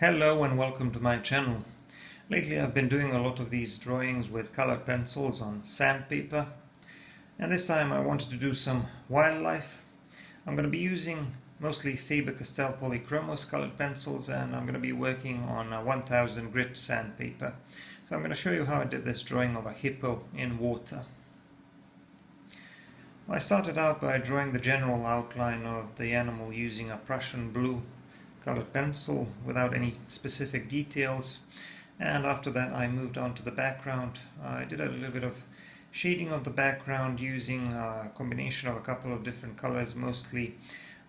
Hello and welcome to my channel. Lately I've been doing a lot of these drawings with colored pencils on sandpaper, and this time I wanted to do some wildlife. I'm going to be using mostly Faber Castell polychromos colored pencils, and I'm going to be working on 1000 grit sandpaper. So I'm going to show you how I did this drawing of a hippo in water. I started out by drawing the general outline of the animal using a Prussian blue colored pencil without any specific details, and after that I moved on to the background. I did a little bit of shading of the background using a combination of a couple of different colors, mostly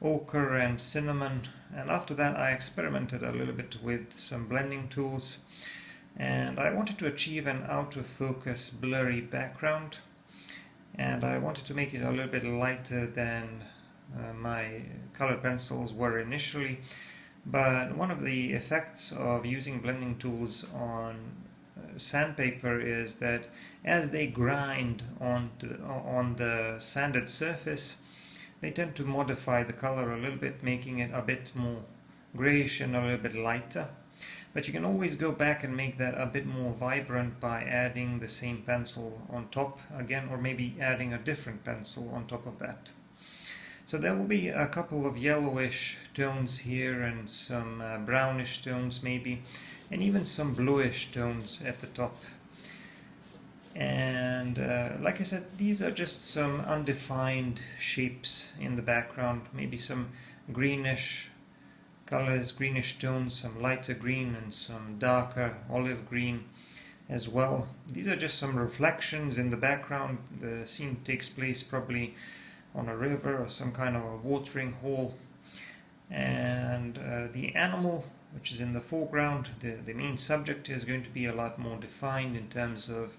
ochre and cinnamon, and after that I experimented a little bit with some blending tools, and I wanted to achieve an out of focus blurry background, and I wanted to make it a little bit lighter than my colored pencils were initially. But one of the effects of using blending tools on sandpaper is that as they grind on the sanded surface, they tend to modify the color a little bit, making it a bit more grayish and a little bit lighter. But you can always go back and make that a bit more vibrant by adding the same pencil on top again, or maybe adding a different pencil on top of that. So there will be a couple of yellowish tones here and some brownish tones maybe, and even some bluish tones at the top. And like I said, these are just some undefined shapes in the background, maybe some greenish colors, greenish tones, some lighter green and some darker olive green as well. These are just some reflections in the background. The scene takes place probably on a river or some kind of a watering hole, and the animal, which is in the foreground, the main subject, is going to be a lot more defined in terms of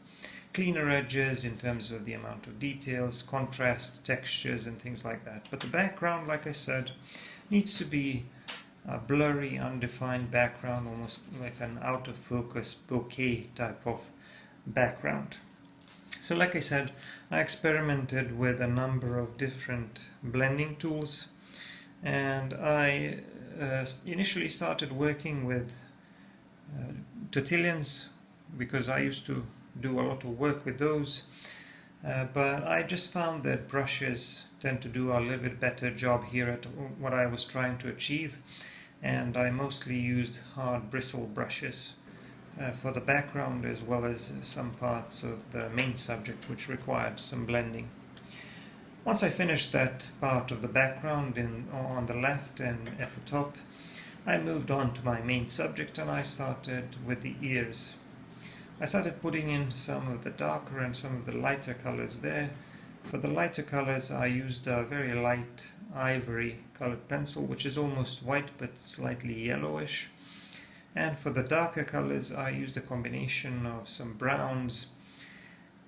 cleaner edges, in terms of the amount of details, contrast, textures and things like that. But the background, like I said, needs to be a blurry, undefined background, almost like an out of focus bokeh type of background. So like I said, I experimented with a number of different blending tools, and I initially started working with tortillons because I used to do a lot of work with those, but I just found that brushes tend to do a little bit better job here at what I was trying to achieve, and I mostly used hard bristle brushes for the background, as well as some parts of the main subject which required some blending. Once I finished that part of the background on the left and at the top, I moved on to my main subject and I started with the ears. I started putting in some of the darker and some of the lighter colors there. For the lighter colors I used a very light ivory colored pencil, which is almost white but slightly yellowish. And for the darker colors I used a combination of some browns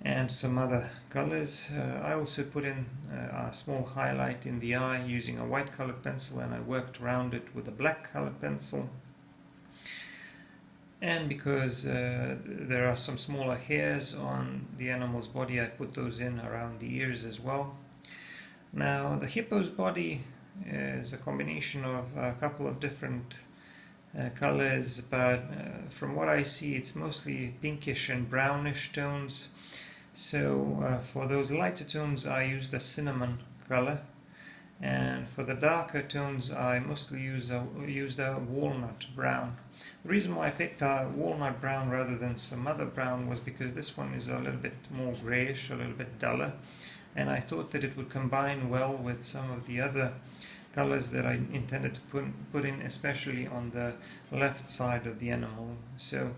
and some other colors. I also put in a small highlight in the eye using a white colored pencil, and I worked around it with a black colored pencil. And because there are some smaller hairs on the animal's body, I put those in around the ears as well. Now the hippo's body is a combination of a couple of different colors, but from what I see it's mostly pinkish and brownish tones. So for those lighter tones I used a cinnamon color, and for the darker tones I mostly used a walnut brown. The reason why I picked a walnut brown rather than some other brown was because this one is a little bit more grayish, a little bit duller, and I thought that it would combine well with some of the other colors that I intended to put in, especially on the left side of the animal. So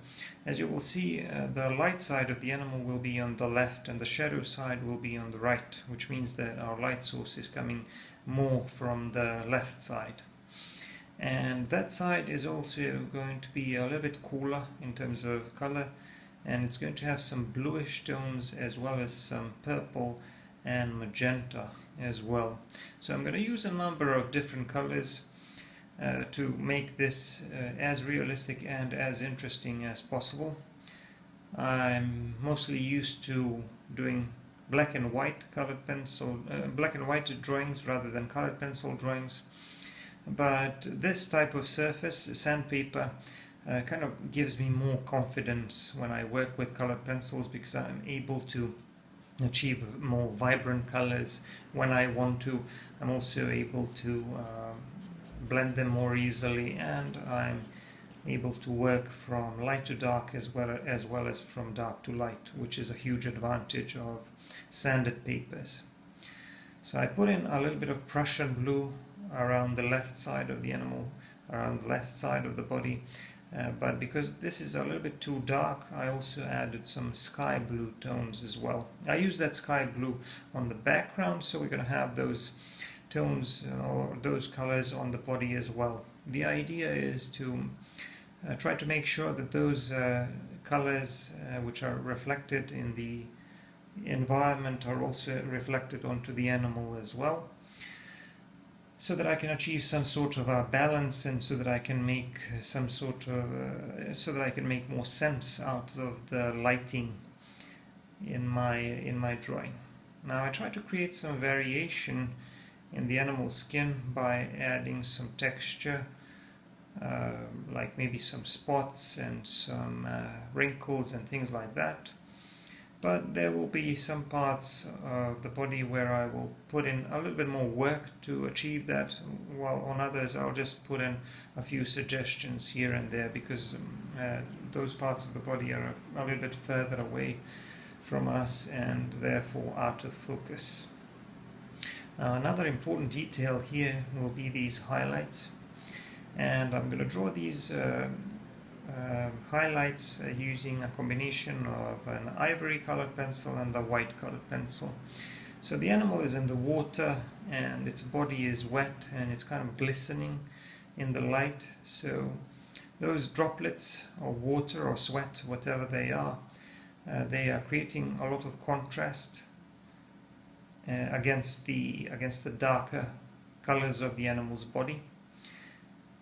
as you will see, the light side of the animal will be on the left and the shadow side will be on the right, which means that our light source is coming more from the left side. And that side is also going to be a little bit cooler in terms of color, and it's going to have some bluish tones as well as some purple and magenta as well. So I'm going to use a number of different colors to make this as realistic and as interesting as possible. I'm mostly used to doing black and white colored pencil, black and white drawings rather than colored pencil drawings. but this type of surface, sandpaper, kind of gives me more confidence when I work with colored pencils, because I'm able to achieve more vibrant colors when I want to. I'm also able to blend them more easily, and I'm able to work from light to dark as well as from dark to light, which is a huge advantage of sanded papers. So I put in a little bit of Prussian blue around the left side of the animal, around the left side of the body, but because this is a little bit too dark, I also added some sky blue tones as well. I use that sky blue on the background, so we're going to have those tones or those colors on the body as well. The idea is to try to make sure that those colors which are reflected in the environment are also reflected onto the animal as well, so that I can achieve some sort of a balance, and so that I can make some sort of so that I can make more sense out of the lighting in my drawing. Now I try to create some variation in the animal skin by adding some texture, like maybe some spots and some wrinkles and things like that. But there will be some parts of the body where I will put in a little bit more work to achieve that, while on others I'll just put in a few suggestions here and there, because those parts of the body are a little bit further away from us and therefore out of focus. Now, another important detail here will be these highlights, and I'm going to draw these highlights using a combination of an ivory colored pencil and a white colored pencil. So the animal is in the water and its body is wet and it's kind of glistening in the light, so those droplets of water or sweat, whatever they are creating a lot of contrast against the darker colors of the animal's body,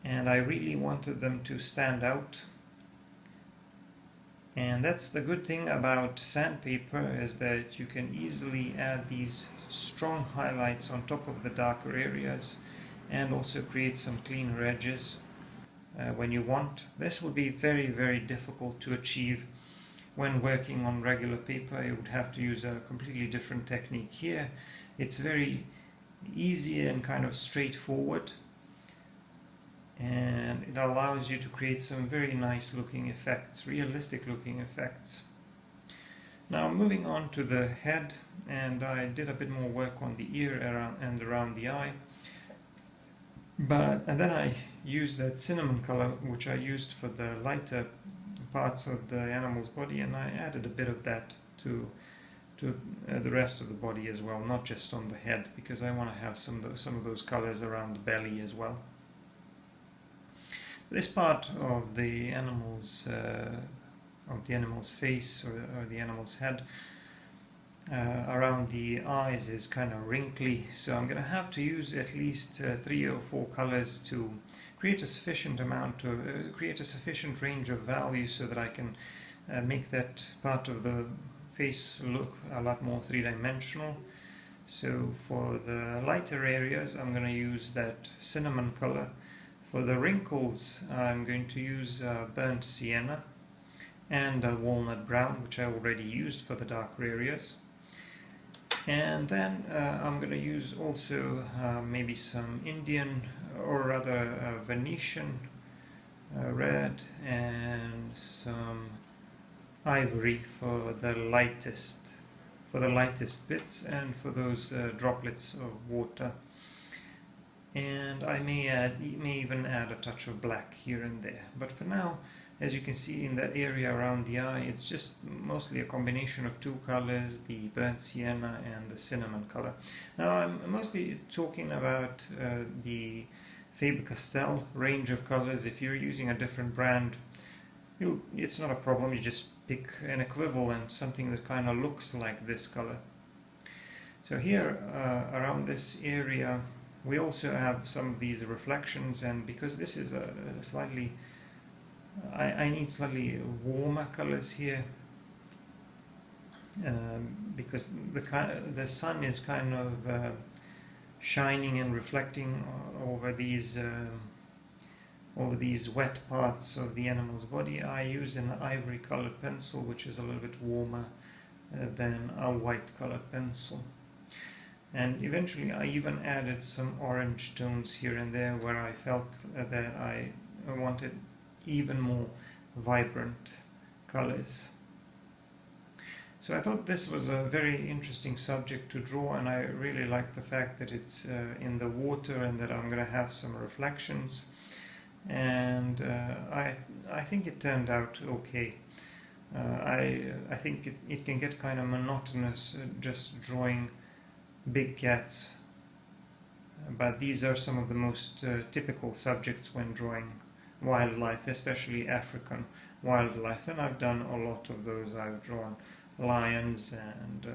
and I really wanted them to stand out. And that's the good thing about sandpaper, is that you can easily add these strong highlights on top of the darker areas and also create some cleaner edges when you want. This would be very, very difficult to achieve when working on regular paper. You would have to use a completely different technique. Here it's very easy and kind of straightforward, and it allows you to create some very nice looking effects, realistic looking effects. Now moving on to the head, and I did a bit more work on the ear and around the eye, and then I used that cinnamon color which I used for the lighter parts of the animal's body, and I added a bit of that to the rest of the body as well, not just on the head, because I want to have some of those colors around the belly as well. This part of the animal's face or the animal's head around the eyes is kind of wrinkly, so I'm going to have to use at least 3 or 4 colors to create a sufficient range of value, so that I can make that part of the face look a lot more three-dimensional. So for the lighter areas I'm going to use that cinnamon color. For the wrinkles I'm going to use burnt sienna and walnut brown, which I already used for the darker areas. And then I'm going to use also maybe some Indian, or rather Venetian red, and some ivory for the lightest bits and for those droplets of water. And I may even add a touch of black here and there. But for now, as you can see in that area around the eye, it's just mostly a combination of 2 colors, the burnt sienna and the cinnamon color. Now I'm mostly talking about the Faber Castell range of colors. If you're using a different brand, it's not a problem, you just pick an equivalent, something that kind of looks like this color. So here around this area we also have some of these reflections, and because this is a slightly, I need slightly warmer colors here, because the sun is kind of shining and reflecting over these wet parts of the animal's body, I used an ivory colored pencil, which is a little bit warmer than a white colored pencil. And eventually I even added some orange tones here and there where I felt that I wanted even more vibrant colors. So I thought this was a very interesting subject to draw, and I really like the fact that it's in the water and that I'm going to have some reflections. And I think it turned out okay. I think it can get kind of monotonous just drawing big cats, but these are some of the most typical subjects when drawing wildlife, especially African wildlife, and I've done a lot of those. I've drawn lions and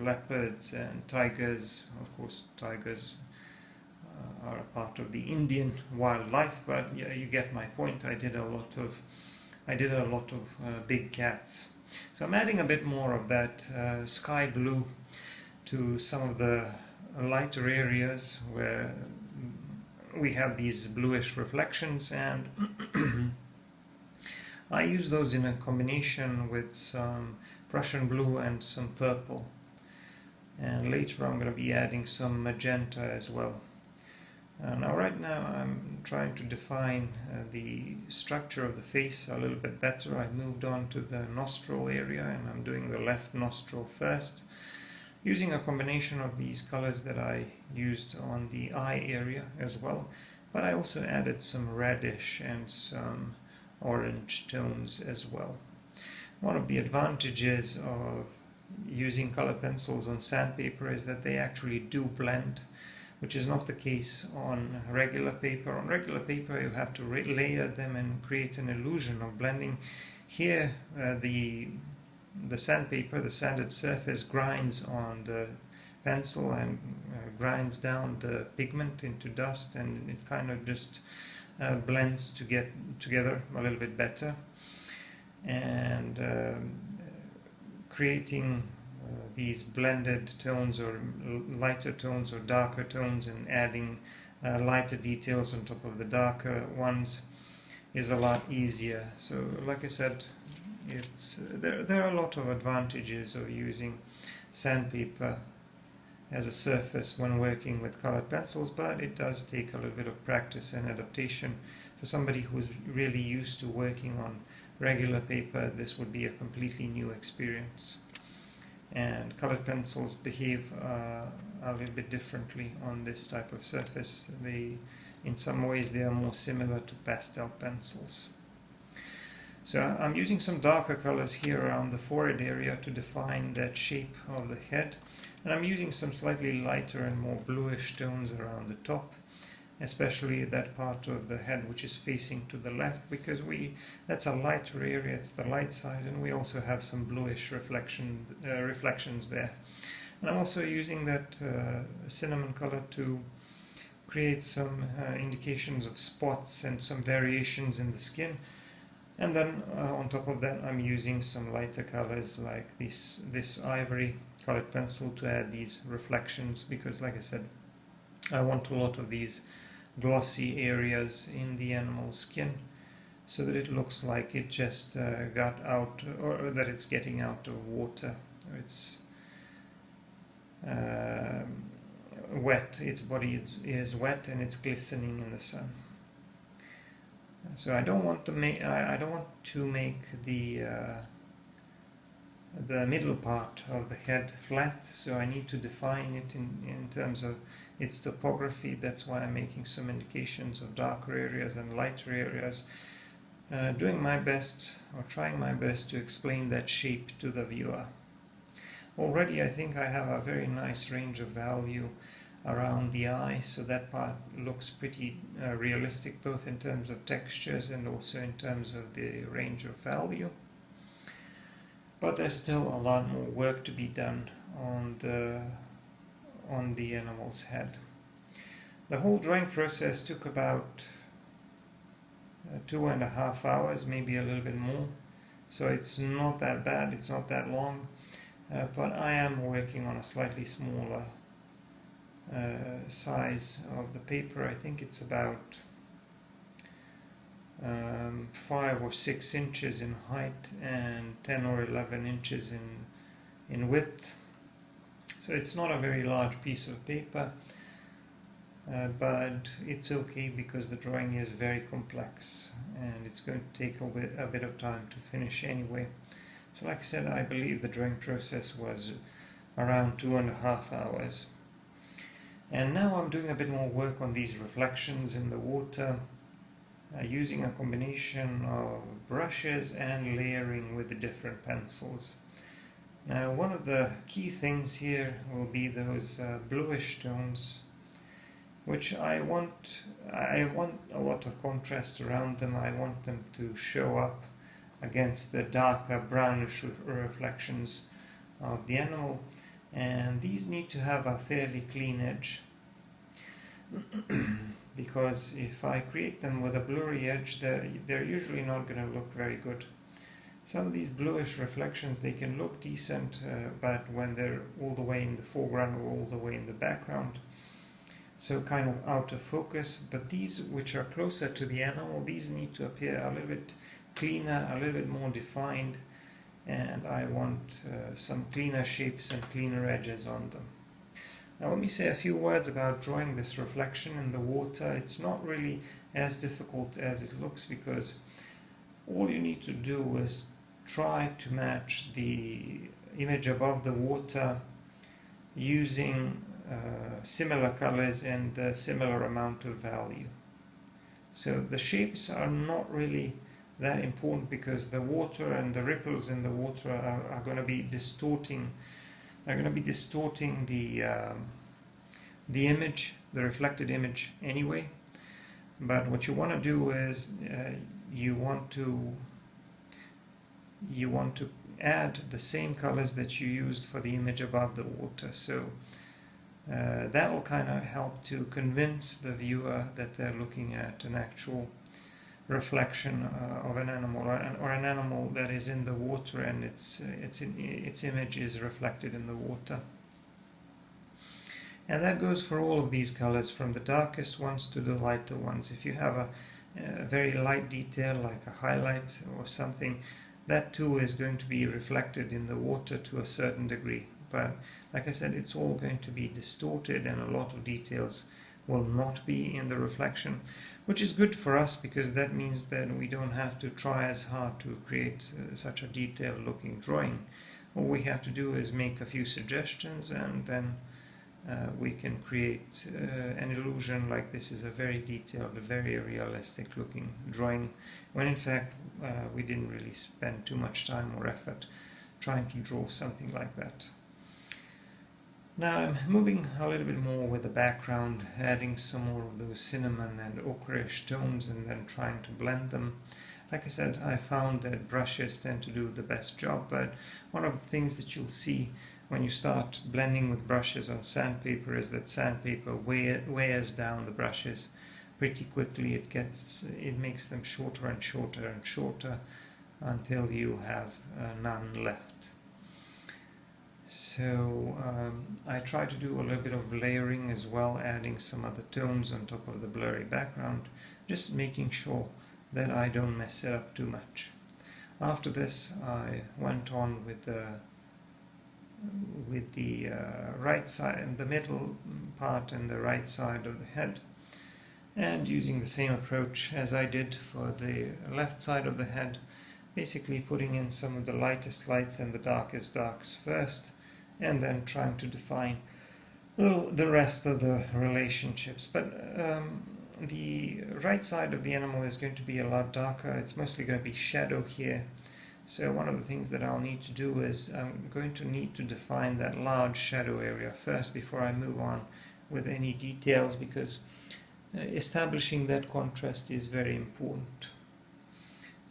leopards and tigers. Of course, tigers are a part of the Indian wildlife, but yeah, you get my point. I did a lot of big cats. So I'm adding a bit more of that sky blue to some of the lighter areas where we have these bluish reflections, and I use those in a combination with some Prussian blue and some purple, and later I'm going to be adding some magenta as well. Now right now I'm trying to define the structure of the face a little bit better. I moved on to the nostril area, and I'm doing the left nostril first, using a combination of these colors that I used on the eye area as well, but I also added some reddish and some orange tones as well. One of the advantages of using color pencils on sandpaper is that they actually do blend, which is not the case on regular paper. On regular paper you have to layer them and create an illusion of blending. Here the sandpaper, the sanded surface, grinds on the pencil and grinds down the pigment into dust, and it kind of just blends to get together a little bit better. And creating these blended tones or lighter tones or darker tones and adding lighter details on top of the darker ones is a lot easier. So like I said, there are a lot of advantages of using sandpaper as a surface when working with colored pencils, but it does take a little bit of practice and adaptation. For somebody who's really used to working on regular paper, this would be a completely new experience. And colored pencils behave a little bit differently on this type of surface. In some ways they are more similar to pastel pencils. So I'm using some darker colors here around the forehead area to define that shape of the head, and I'm using some slightly lighter and more bluish tones around the top, especially that part of the head which is facing to the left, because that's a lighter area, it's the light side, and we also have some bluish reflections there. And I'm also using that cinnamon color to create some indications of spots and some variations in the skin. And then on top of that I'm using some lighter colors like this ivory colored pencil to add these reflections, because like I said, I want a lot of these glossy areas in the animal's skin so that it looks like it just got out, or that it's getting out of water. It's wet, its body is wet and it's glistening in the sun. So I don't want to make the middle part of the head flat, so I need to define it in terms of its topography. That's why I'm making some indications of darker areas and lighter areas, doing my best, or trying my best, to explain that shape to the viewer. Already I think I have a very nice range of value around the eye, so that part looks pretty realistic, both in terms of textures and also in terms of the range of value. But there's still a lot more work to be done on the animal's head. The whole drawing process took about 2.5 hours, maybe a little bit more, so it's not that bad, it's not that long, but I am working on a slightly smaller size of the paper. I think it's about 5 or 6 inches in height and 10 or 11 inches in width. So it's not a very large piece of paper, but it's okay because the drawing is very complex and it's going to take a bit of time to finish anyway. So like I said, I believe the drawing process was around 2.5 hours. And now I'm doing a bit more work on these reflections in the water, using a combination of brushes and layering with the different pencils. Now, one of the key things here will be those bluish tones, which I want a lot of contrast around them. I want them to show up against the darker brownish reflections of the animal, and these need to have a fairly clean edge. Because if I create them with a blurry edge, they're usually not going to look very good. Some of these bluish reflections, they can look decent, but when they're all the way in the foreground or all the way in the background, so kind of out of focus. But these which are closer to the animal, these need to appear a little bit cleaner, a little bit more defined, and I want some cleaner shapes and cleaner edges on them. Now let me say a few words about drawing this reflection in the water. It's not really as difficult as it looks, because all you need to do is try to match the image above the water using similar colors and a similar amount of value. So the shapes are not really that important, because the water and the ripples in the water are going to be distorting. They're going to be distorting the image, the reflected image anyway. But what you want to do is you want to add the same colors that you used for the image above the water. So that will kind of help to convince the viewer that they're looking at an actual reflection of an animal, or an animal that is in the water, and its image is reflected in the water. And that goes for all of these colors, from the darkest ones to the lighter ones. If you have a very light detail like a highlight or something, that too is going to be reflected in the water to a certain degree. But like I said, it's all going to be distorted, and a lot of details will not be in the reflection, which is good for us, because that means that we don't have to try as hard to create such a detailed looking drawing. All we have to do is make a few suggestions, and then we can create an illusion like this is a very detailed, very realistic looking drawing, when in fact we didn't really spend too much time or effort trying to draw something like that. Now I'm moving a little bit more with the background, adding some more of those cinnamon and ochreish tones, and then trying to blend them. Like I said, I found that brushes tend to do the best job, but one of the things that you'll see when you start blending with brushes on sandpaper is that sandpaper wears down the brushes pretty quickly. It makes them shorter and shorter and shorter until you have none left. So I try to do a little bit of layering as well, adding some other tones on top of the blurry background, just making sure that I don't mess it up too much. After this, I went on with the right side, the middle part and the right side of the head, and using the same approach as I did for the left side of the head, basically putting in some of the lightest lights and the darkest darks first, and then trying to define the rest of the relationships. But the right side of the animal is going to be a lot darker. It's mostly going to be shadow here. So one of the things that I'll need to do is I'm going to need to define that large shadow area first before I move on with any details, because establishing that contrast is very important.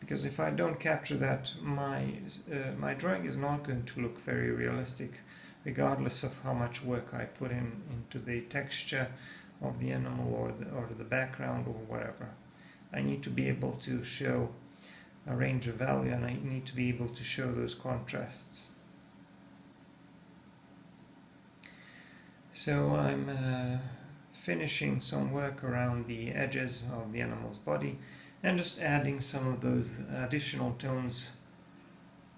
Because if I don't capture that, my drawing is not going to look very realistic, regardless of how much work I put into the texture of the animal or the background or whatever. I need to be able to show a range of value, and I need to be able to show those contrasts. So I'm finishing some work around the edges of the animal's body and just adding some of those additional tones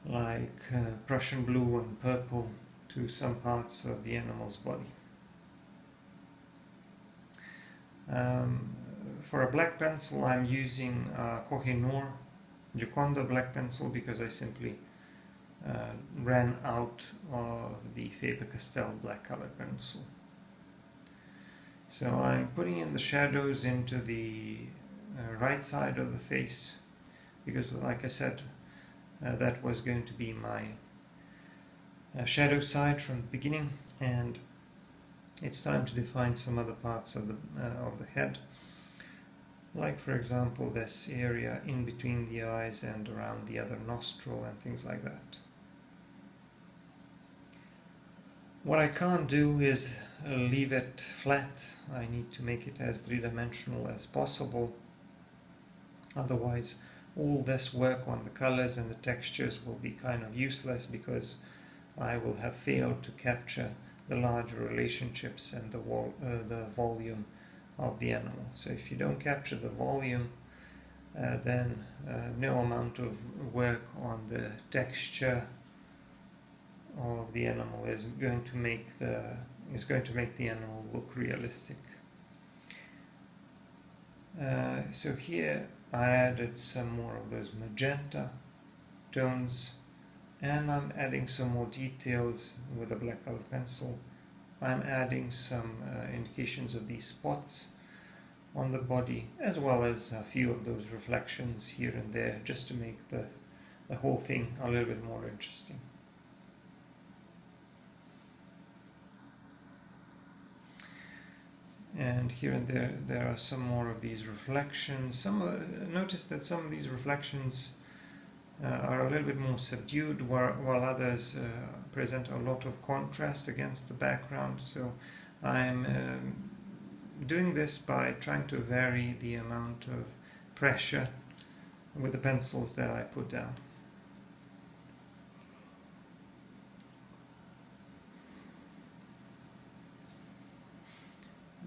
like Prussian blue and purple to some parts of the animal's body. For a black pencil I'm using Kohinoor Gioconda black pencil because I simply ran out of the Faber Castell black color pencil. So I'm putting in the shadows into the right side of the face because, like I said, that was going to be my shadow side from the beginning, and it's time to define some other parts of the head, like for example this area in between the eyes and around the other nostril and things like that. What I can't do is leave it flat. I need to make it as three-dimensional as possible. Otherwise, all this work on the colors and the textures will be kind of useless because I will have failed to capture the larger relationships and the volume of the animal. So if you don't capture the volume, then no amount of work on the texture of the animal is going to make the animal look realistic. So here I added some more of those magenta tones, and I'm adding some more details with a black color pencil. I'm adding some indications of these spots on the body, as well as a few of those reflections here and there, just to make the whole thing a little bit more interesting. And here and there are some more of these reflections. Notice that some of these reflections are a little bit more subdued, while others present a lot of contrast against the background. So I'm doing this by trying to vary the amount of pressure with the pencils that I put down.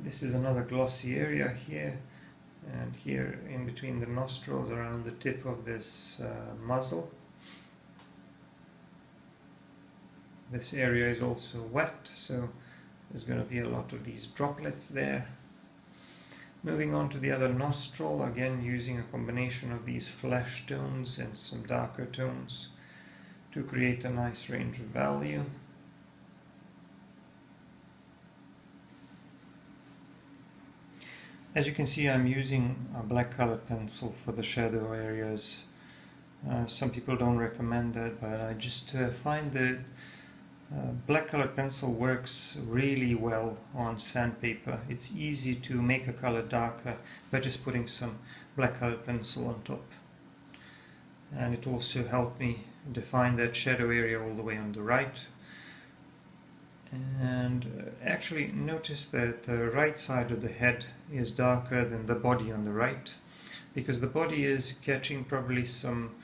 This is another glossy area here, and here in between the nostrils around the tip of this muzzle. This area is also wet, so there's going to be a lot of these droplets there. Moving on to the other nostril, again using a combination of these flesh tones and some darker tones to create a nice range of value. As you can see, I'm using a black colored pencil for the shadow areas. Some people don't recommend that, but I just find that black colored pencil works really well on sandpaper. It's easy to make a color darker by just putting some black colored pencil on top. And it also helped me define that shadow area all the way on the right. And actually notice that the right side of the head is darker than the body on the right, because the body is catching probably some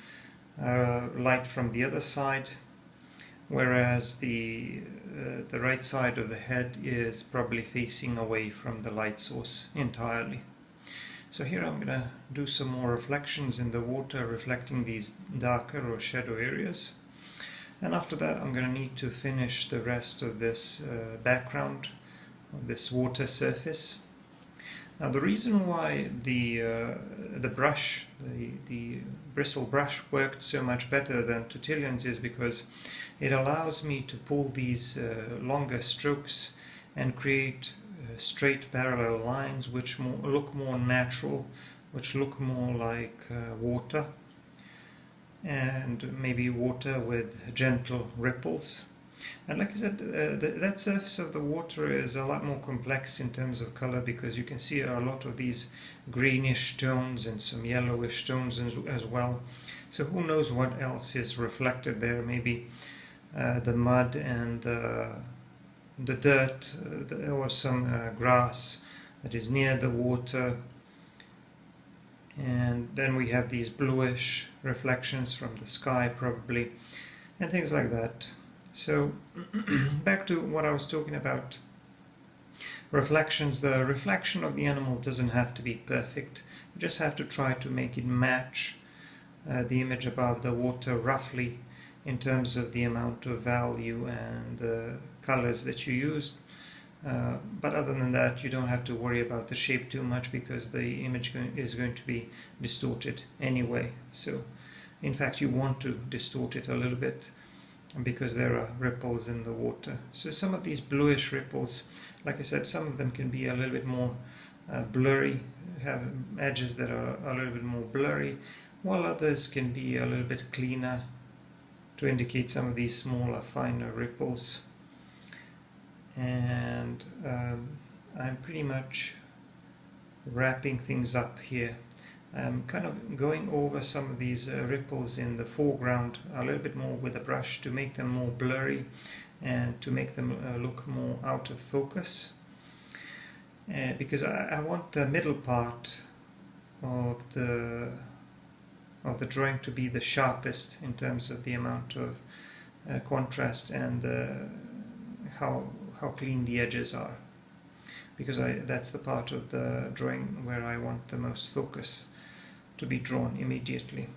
light from the other side, whereas the right side of the head is probably facing away from the light source entirely. So here I'm going to do some more reflections in the water, reflecting these darker or shadow areas. And after that I'm going to need to finish the rest of this background, of this water surface. Now the reason why the brush, the bristle brush worked so much better than Tutilian's is because it allows me to pull these longer strokes and create straight parallel lines which look more natural, which look more like water, and maybe water with gentle ripples. And like I said, that surface of the water is a lot more complex in terms of color, because you can see a lot of these greenish tones and some yellowish tones as well. So who knows what else is reflected there? Maybe the mud and the dirt, or some grass that is near the water. And then we have these bluish reflections from the sky probably, and things like that. So back to what I was talking about reflections. The reflection of the animal doesn't have to be perfect. You just have to try to make it match the image above the water roughly in terms of the amount of value and the colors that you used. But other than that, you don't have to worry about the shape too much, because the image is going to be distorted anyway. So in fact you want to distort it a little bit because there are ripples in the water. So some of these bluish ripples, like I said, some of them can be a little bit more blurry, have edges that are a little bit more blurry, while others can be a little bit cleaner to indicate some of these smaller, finer ripples. And I'm pretty much wrapping things up here. I'm kind of going over some of these ripples in the foreground a little bit more with a brush to make them more blurry and to make them look more out of focus, because I want the middle part of the drawing to be the sharpest in terms of the amount of contrast and how clean the edges are, because that's the part of the drawing where I want the most focus to be drawn immediately.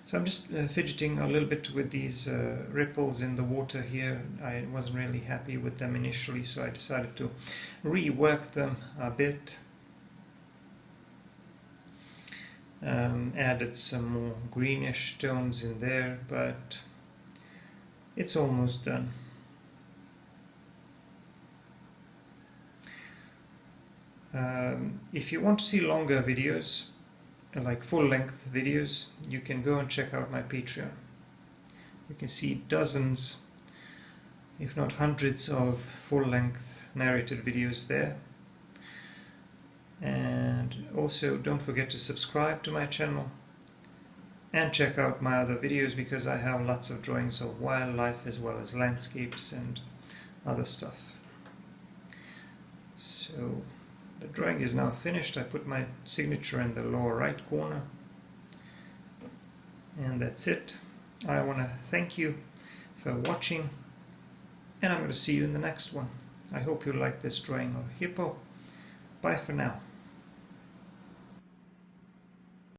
So I'm just fidgeting a little bit with these ripples in the water here. I wasn't really happy with them initially, so I decided to rework them a bit. Added some more greenish tones in there, but it's almost done. If you want to see longer videos, like full-length videos, you can go and check out my Patreon. You can see dozens, if not hundreds, of full-length narrated videos there. And also don't forget to subscribe to my channel and check out my other videos, because I have lots of drawings of wildlife as well as landscapes and other stuff. So the drawing is now finished. I put my signature in the lower right corner, and that's it. I want to thank you for watching, and I'm going to see you in the next one. I hope you like this drawing of Hippo. Bye for now.